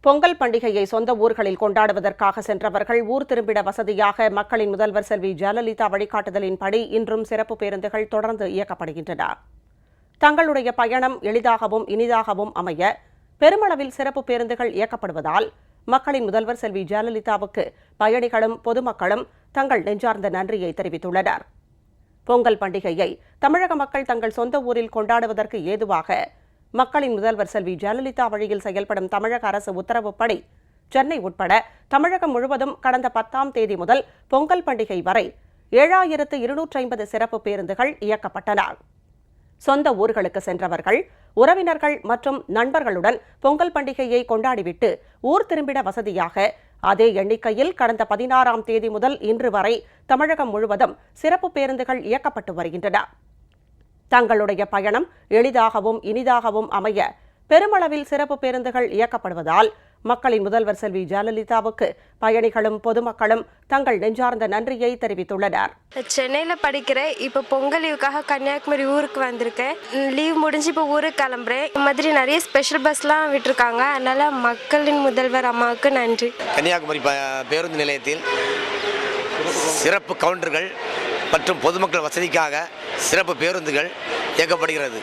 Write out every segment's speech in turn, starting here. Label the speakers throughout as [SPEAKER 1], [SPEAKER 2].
[SPEAKER 1] பொங்கல் பண்டிகையை சொந்த ஊர்களில் கொண்டாடுவதற்காக சென்றவர்கள் ஊர் திரும்பிட வசதியாக மக்களின் முதல்வர் செல்வி ஜெயலலிதா வழிகாட்டுதலின்படி இன்றும் சிறப்பு பேருந்துகள் தொடர்ந்து இயக்கப்படுகின்றன. தங்களுடைய பயணம் எளிதாகவும் இனிதாகவும் அமைய பெருமளவில் சிறப்பு பேருந்துகள் இயக்கப்படுவதால் மக்களின் முதல்வர் செல்வி ஜெயலலிதாவுக்கு பயணிகளும் பொதுமக்களும் தங்கள் நெஞ்சார்ந்த நன்றியை தெரிவித்துள்ளனர். பொங்கல் பண்டிகையை தமிழக மக்கள் தங்கள் சொந்த ஊரில் கொண்டாடுவதற்கு ஏதுவாக மக்களின் முதல்வர் செல்வி ஜெயலலிதா வழியில் செயல்படும் தமிழக அரசு உத்தரவுப்படி சென்னை உட்பட தமிழகம் முழுவதும் கடந்த 10ஆம் தேதி முதல் பொங்கல் பண்டிகை வரை 7250 சிறப்பு பேருந்துகள் இயக்கப்பட்டன. சொந்த ஊர்களுக்கு சென்றவர்கள், உறவினர்கள் மற்றும் நண்பர்களுடன் பொங்கல் பண்டிகையை கொண்டாடிவிட்டு ஊர் திரும்பிட வசதியாக அதே எண்ணிக்கையில் கடந்த 16ஆம் தேதி முதல் இன்று வரை தமிழகம் முழுவதும் சிறப்பு பேருந்துகள் இயக்கப்பட்டு வருகின்றன. தங்களுடைய பயணம் எளிதாகவும் இனிதாகவும் அமைய பெருமளவில் சிறப்பு பேருந்துகள் இயக்கப்படுவதால் மக்களின் முதல்வர் செல்வி ஜெயலலிதாவுக்கு பயணிகளும் பொதுமக்களும் தங்கள் நெஞ்சார்ந்த நன்றியை தெரிவித்துள்ளனர்.
[SPEAKER 2] சென்னையில் படிக்கிறேன். இப்போ பொங்கல் லீவுக்காக கன்னியாகுமரி ஊருக்கு வந்திருக்கேன். லீவ் முடிஞ்சு இப்போ ஊருக்கு கிளம்புறேன். இந்த மாதிரி நிறைய ஸ்பெஷல் பஸ்லாம் விட்டுருக்காங்க. அதனால மக்களின் முதல்வர் அம்மாவுக்கு நன்றி.
[SPEAKER 3] கன்னியாகுமரி பேருந்து நிலையத்தில் சிறப்பு கவுண்டர்கள் மற்றும் பொதுமக்கள் வசதிக்காக சிறப்பு பேருந்துகள் இயக்கப்படுகிறது.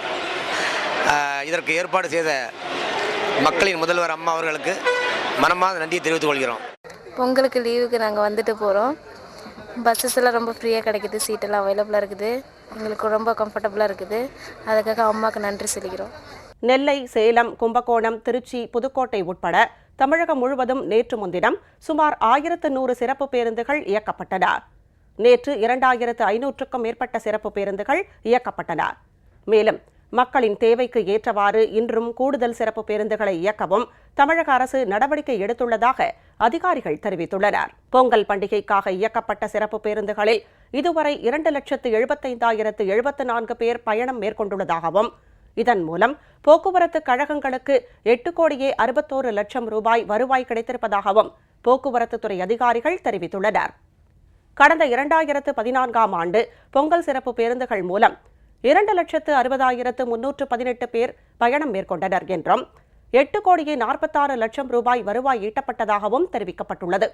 [SPEAKER 3] இதற்கு ஏற்பாடு செய்த மக்களின் முதல்வர் அம்மா அவர்களுக்கு மனமார்ந்த நன்றியை தெரிவித்துக் கொள்கிறோம்.
[SPEAKER 4] பொங்கலுக்கு லீவுக்கு நாங்கள் வந்துட்டு போகிறோம். பஸ்ஸஸ் எல்லாம் ரொம்ப ஃப்ரீயாக கிடைக்குது, சீட்டெல்லாம் அவைலபிளாக இருக்குது, எங்களுக்கு ரொம்ப கம்ஃபர்டபுளாக இருக்குது. அதுக்காக அம்மாவுக்கு நன்றி சொல்லிக்கிறோம்.
[SPEAKER 1] நெல்லை, சேலம், கும்பகோணம், திருச்சி, புதுக்கோட்டை உட்பட தமிழகம் முழுவதும் நேற்று முன்தினம் சுமார் 1100 சிறப்பு பேருந்துகள் இயக்கப்பட்டன. நேற்று 2500க்கும் மேற்பட்ட சிறப்பு பேருந்துகள் இயக்கப்பட்டன. மேலும் மக்களின் தேவைக்கு ஏற்றவாறு இன்றும் கூடுதல் சிறப்பு பேருந்துகளை இயக்கவும் தமிழக அரசு நடவடிக்கை எடுத்துள்ளதாக அதிகாரிகள் தெரிவித்துள்ளனர். பொங்கல் பண்டிகைக்காக இயக்கப்பட்ட சிறப்பு பேருந்துகளில் இதுவரை 2,75,074 பேர் பயணம் மேற்கொண்டுள்ளதாகவும் இதன் மூலம் போக்குவரத்து கழகங்களுக்கு 8,61 லட்சம் ரூபாய் வருவாய் கிடைத்திருப்பதாகவும் போக்குவரத்துத்துறை அதிகாரிகள் தெரிவித்துள்ளனர். கடந்த 2014ஆம் ஆண்டு பொங்கல் சிறப்பு பேருந்துகள் மூலம் 2,60,318 பேர் பயணம் மேற்கொண்டனர் என்றும் 8,46 லட்சம் ரூபாய் வருவாய் ஈட்டப்பட்டதாகவும் தெரிவிக்கப்பட்டுள்ளது.